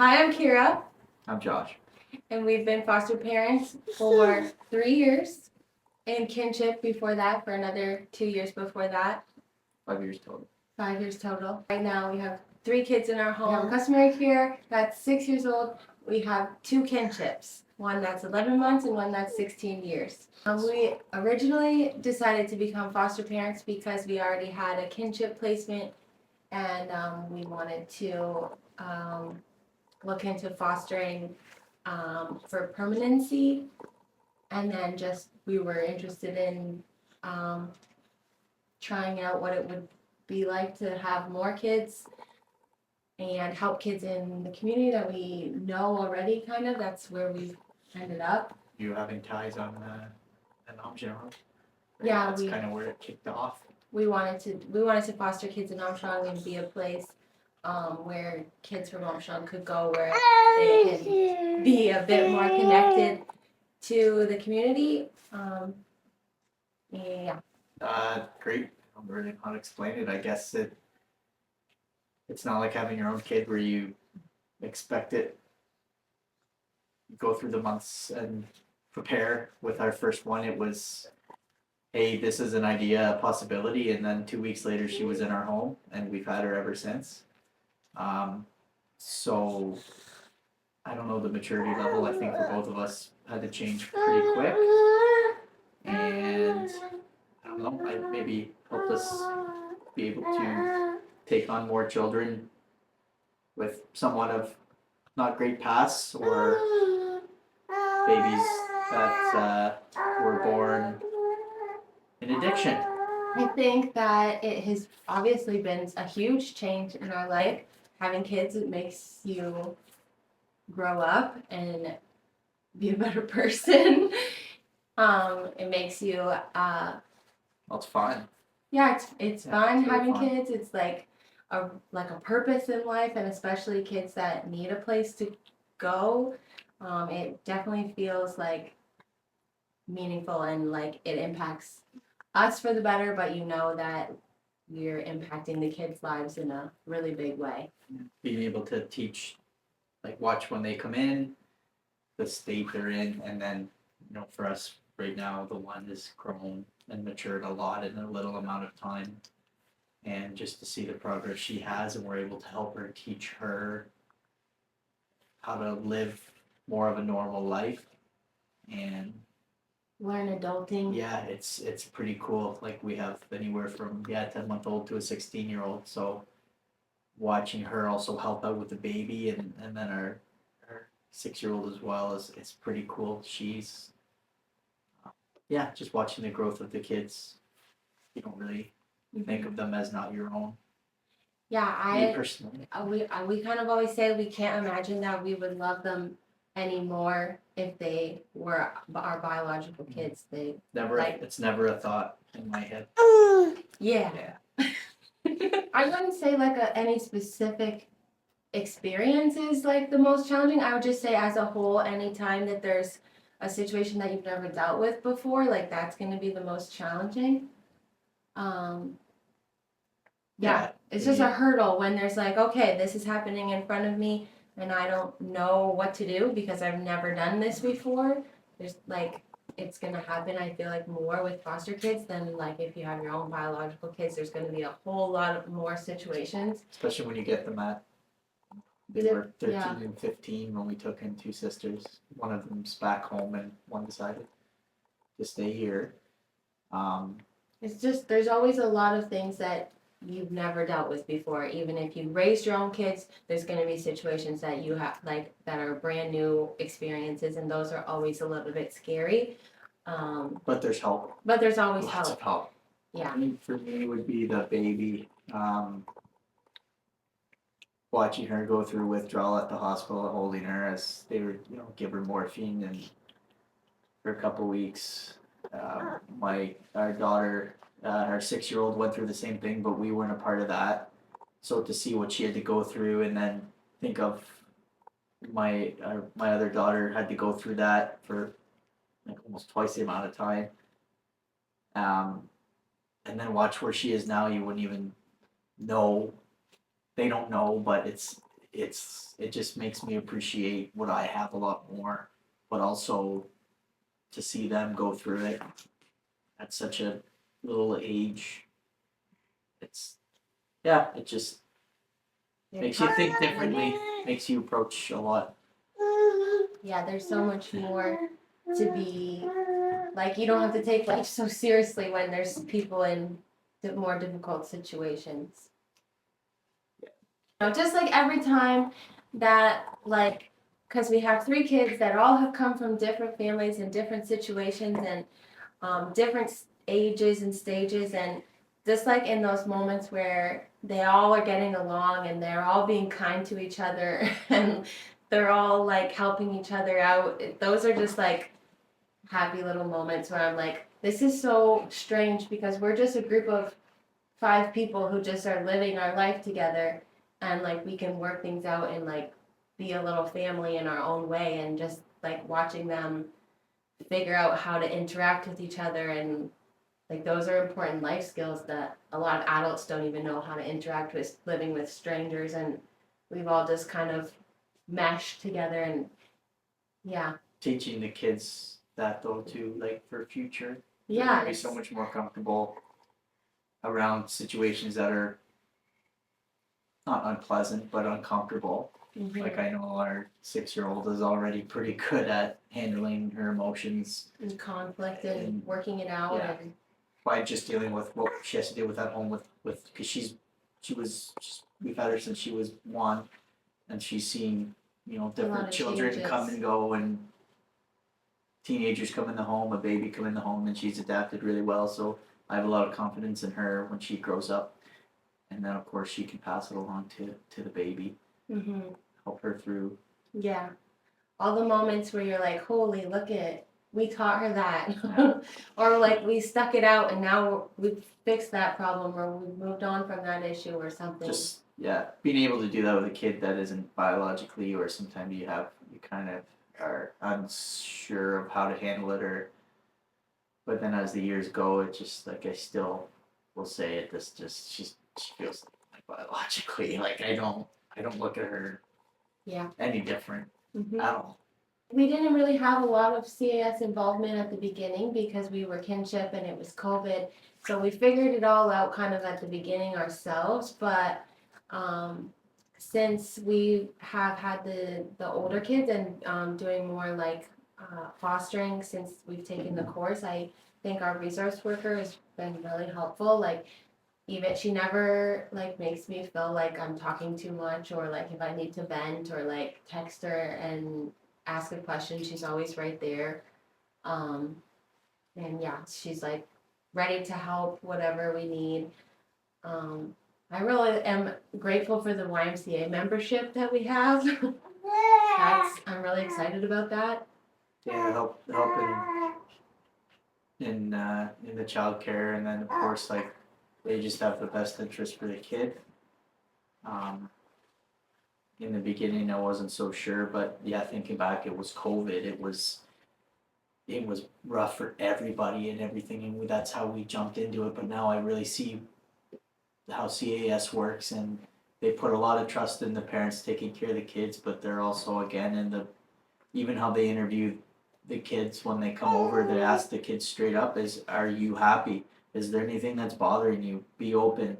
Hi, I'm Ciara, I'm Josh. and we've been foster parents for 3 years, and kinship before that for another 2 years before that. 5 years total. 5 years total. Right now, we have 3 kids in our home. We have a customary care that's 6 years old. We have 2 kinships, one that's 11 months and one that's 16 years. We originally decided to become foster parents because we already had a kinship placement, and we wanted to look into fostering for permanency, and then just we were interested in trying out what it would be like to have more kids and help kids in the community that we know already. Kind of that's where we've ended up. You having ties on an Armstrong? Yeah, That's kind of where it kicked off. We wanted to foster kids in Armstrong and be a place where kids from Armstrong could go where they can be a bit more connected to the community. Yeah. Great. I don't really know how to explain it. I guess it's not like having your own kid where you expect it. You go through the months and prepare. With our first one, it was, hey, this is an idea, a possibility, and then 2 weeks later, she was in our home, and we've had her ever since. So I don't know the maturity level. I think for both of us had to change pretty quick, and I don't know. I maybe helped us be able to take on more children with somewhat of not great pasts or babies that were born in addiction. I think that it has obviously been a huge change in our life. Having kids, it makes you grow up and be a better person. It makes you Well, it's fun. yeah, it's fun it's really having fun. kids. It's like a purpose in life, and especially kids that need a place to go. It definitely feels like meaningful, and like it impacts us for the better, but you know that you're impacting the kids' lives in a really big way. Being able to teach, like watch when they come in, the state they're in, and then for us right now, the one has grown and matured a lot in a little amount of time, and just to see the progress she has, and we're able to help her, teach her how to live more of a normal life, and Learn adulting. yeah, it's pretty cool. Like we have anywhere from 10-month-old to a 16-year-old, so watching her also help out with the baby, and then our 6-year-old as well is it's pretty cool. She's just watching the growth of the kids. You don't really think of them as not your own. Yeah, Me personally. we kind of always say we can't imagine that we would love them anymore if they were our biological kids. They Never. It's never a thought in my head. Yeah. I wouldn't say like any specific experience is like the most challenging. I would just say as a whole, anytime that there's a situation that you've never dealt with before, like that's going to be the most challenging. It's just a hurdle when there's like, okay, this is happening in front of me and I don't know what to do because I've never done this before. There's like, it's going to happen, I feel like, more with foster kids than like if you have your own biological kids. There's going to be a whole lot of more situations. Especially when you get them at, they were 13 and 15 when we took in 2 sisters. One of them's back home and one decided to stay here. It's just, there's always a lot of things that you've never dealt with before. Even if you raised your own kids, there's going to be situations that you have like that are brand new experiences, and those are always a little bit scary. But there's help. But there's always Lots of help. Yeah. For me, would be the baby. Watching her go through withdrawal at the hospital, holding her as they were, give her morphine and for a couple weeks. Our daughter, our 6-year-old, went through the same thing, but we weren't a part of that. So to see what she had to go through, and then think of my other daughter had to go through that for like almost twice the amount of time. And then watch where she is now. You wouldn't even know. They don't know, but it just makes me appreciate what I have a lot more, but also to see them go through it at such a little age. It's it just makes you think differently, makes you approach a lot. Yeah, there's so much more to be, like, you don't have to take life so seriously when there's people in the more difficult situations. Just like every time that, like, because we have 3 kids that all have come from different families and different situations and different ages and stages, and just like in those moments where they all are getting along and they're all being kind to each other and they're all like helping each other out, those are just like happy little moments where I'm like, this is so strange because we're just a group of 5 people who just are living our life together, and like we can work things out and like be a little family in our own way, and just like watching them figure out how to interact with each other, and like those are important life skills that a lot of adults don't even know how to interact with, living with strangers, and we've all just kind of meshed together. And yeah, Teaching the kids that though too, like for future, they're yeah, gonna be so much more comfortable around situations that are not unpleasant but uncomfortable. Like I know our 6-year-old is already pretty good at handling her emotions and conflict and working it out. Yeah. And by just dealing with what she has to deal with at home with because we've had her since she was 1, and she's seen different children changes. come and go, and teenagers come in the home, a baby come in the home, and she's adapted really well. So I have a lot of confidence in her when she grows up, and then of course she can pass it along to the baby, help her through. Yeah, all the moments where you're like, holy, look at, we taught her that. Or like we stuck it out and now we've fixed that problem, or we've moved on from that issue or something. Just being able to do that with a kid that isn't biologically, or sometimes you kind of are unsure of how to handle it, but then as the years go, it just like I still will say it. She feels like biologically, like I don't look at her any different at all. We didn't really have a lot of CAS involvement at the beginning because we were kinship and it was COVID. So we figured it all out kind of at the beginning ourselves. But since we have had the older kids and doing more like fostering since we've taken the course, I think our resource worker has been really helpful. Like, even she never like makes me feel like I'm talking too much, or like if I need to vent or like text her and ask a question, she's always right there. And yeah, she's like ready to help whatever we need. I really am grateful for the YMCA membership that we have. I'm really excited about that. Yeah, help in the childcare, and then of course like they just have the best interest for the kid. In the beginning, I wasn't so sure, but yeah, thinking back, it was COVID. It was rough for everybody and everything, and that's how we jumped into it. But now I really see how CAS works, and they put a lot of trust in the parents taking care of the kids, but they're also again in even how they interview the kids when they come over. They ask the kids straight up: "Are you happy? Is there anything that's bothering you? Be open."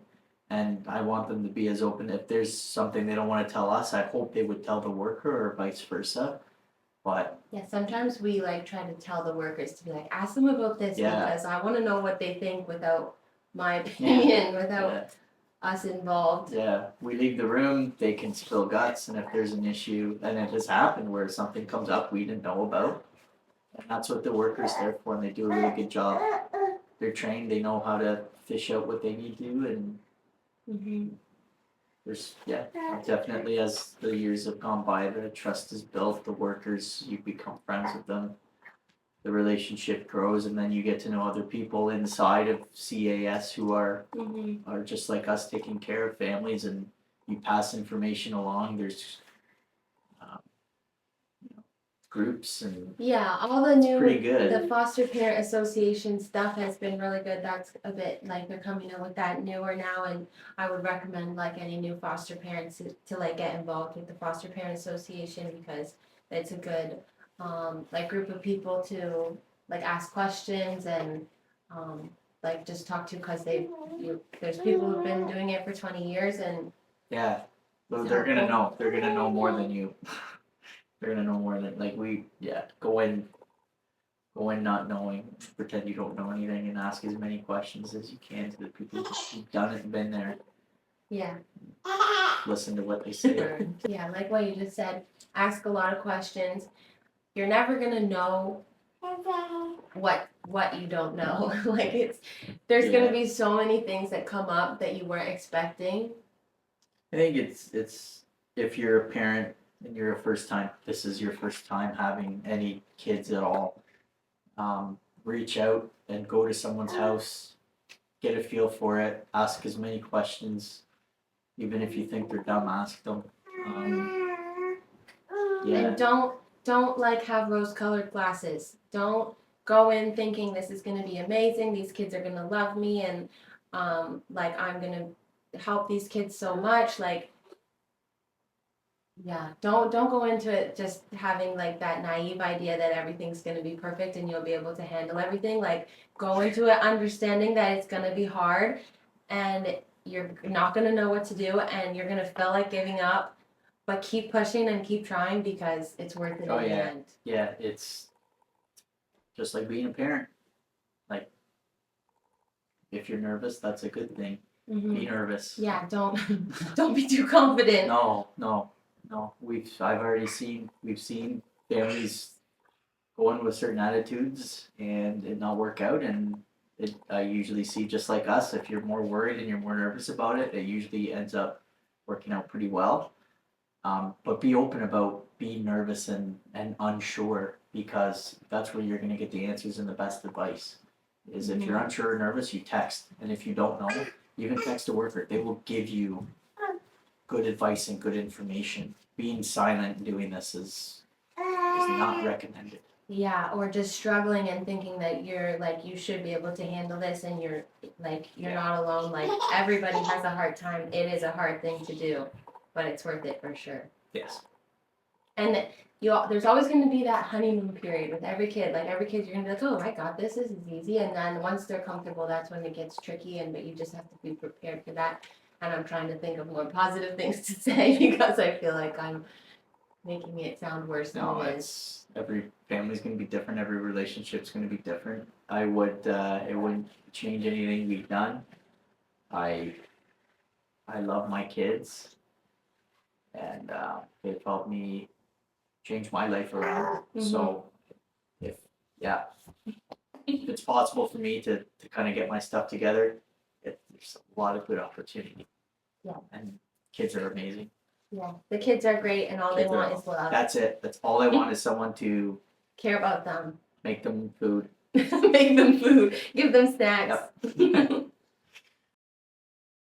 And I want them to be as open. If there's something they don't want to tell us, I hope they would tell the worker, or vice versa. But yeah, sometimes we like try to tell the workers to be like, ask them about this because I want to know what they think without my opinion, without us involved. Yeah, we leave the room, they can spill guts, and if there's an issue, and it has happened where something comes up we didn't know about, and that's what the worker's there for, and they do a really good job. They're trained, they know how to fish out what they need to, and there's definitely, as the years have gone by, the trust is built, the workers, you become friends with them, the relationship grows, and then you get to know other people inside of CAS who are just like us, taking care of families, and you pass information along. There's groups and Yeah, all the new, pretty good. the foster parent association stuff has been really good. That's a bit like they're coming in with that newer now, and I would recommend like any new foster parents to like get involved with the foster parent association because it's a good like group of people to like ask questions and like just talk to because there's people who've been doing it for 20 years and Yeah, so they're gonna know. They're gonna know more than you. They're gonna know more than like we. Yeah, go in not knowing, pretend you don't know anything, and ask as many questions as you can to the people who've done it and been there. yeah. Listen to what they say. Yeah, like what you just said, ask a lot of questions. You're never gonna know what you don't know. Like there's Yeah. gonna be so many things that come up that you weren't expecting. I think it's if you're a parent and you're this is your first time having any kids at all, reach out and go to someone's house, get a feel for it, ask as many questions, even if you think they're dumb, ask them. Yeah, And don't like have rose-colored glasses. Don't go in thinking this is gonna be amazing. These kids are gonna love me and like I'm gonna help these kids so much. Like yeah, don't go into it just having like that naive idea that everything's gonna be perfect and you'll be able to handle everything. Like go into it understanding that it's gonna be hard and you're not gonna know what to do and you're gonna feel like giving up, but keep pushing and keep trying because it's worth it Oh, in the yeah. end. yeah, it's just like being a parent. Like, if you're nervous, that's a good thing. Be nervous. Yeah, don't don't be too confident. No. We've seen families go in with certain attitudes and it not work out, and I usually see just like us. If you're more worried and you're more nervous about it, it usually ends up working out pretty well. But be open about being nervous and unsure because that's where you're gonna get the answers and the best advice. Is if you're unsure or nervous, you text, and if you don't know, even text a worker. They will give you good advice and good information. Being silent and doing this is not recommended. Yeah, or just struggling and thinking that you're like you should be able to handle this and you're not alone. Like everybody has a hard time. It is a hard thing to do, but it's worth it for sure. Yes. And there's always going to be that honeymoon period with every kid. Like every kid, you're gonna be like, oh, I got this. This is easy. And then once they're comfortable, that's when it gets tricky. But you just have to be prepared for that. And I'm trying to think of more positive things to say because I feel like I'm making it sound worse than No, it is. it's every family's gonna be different. Every relationship's gonna be different. I would it wouldn't change anything we've done. I love my kids, and they've helped me change my life around. So if it's possible for me to kind of get my stuff together, there's a lot of good opportunity. Yeah. And kids are amazing. Yeah, the kids are great, and all they want is love. That's it. That's all I want is someone to care about them. make them food. Make them food. Give them snacks. Yep.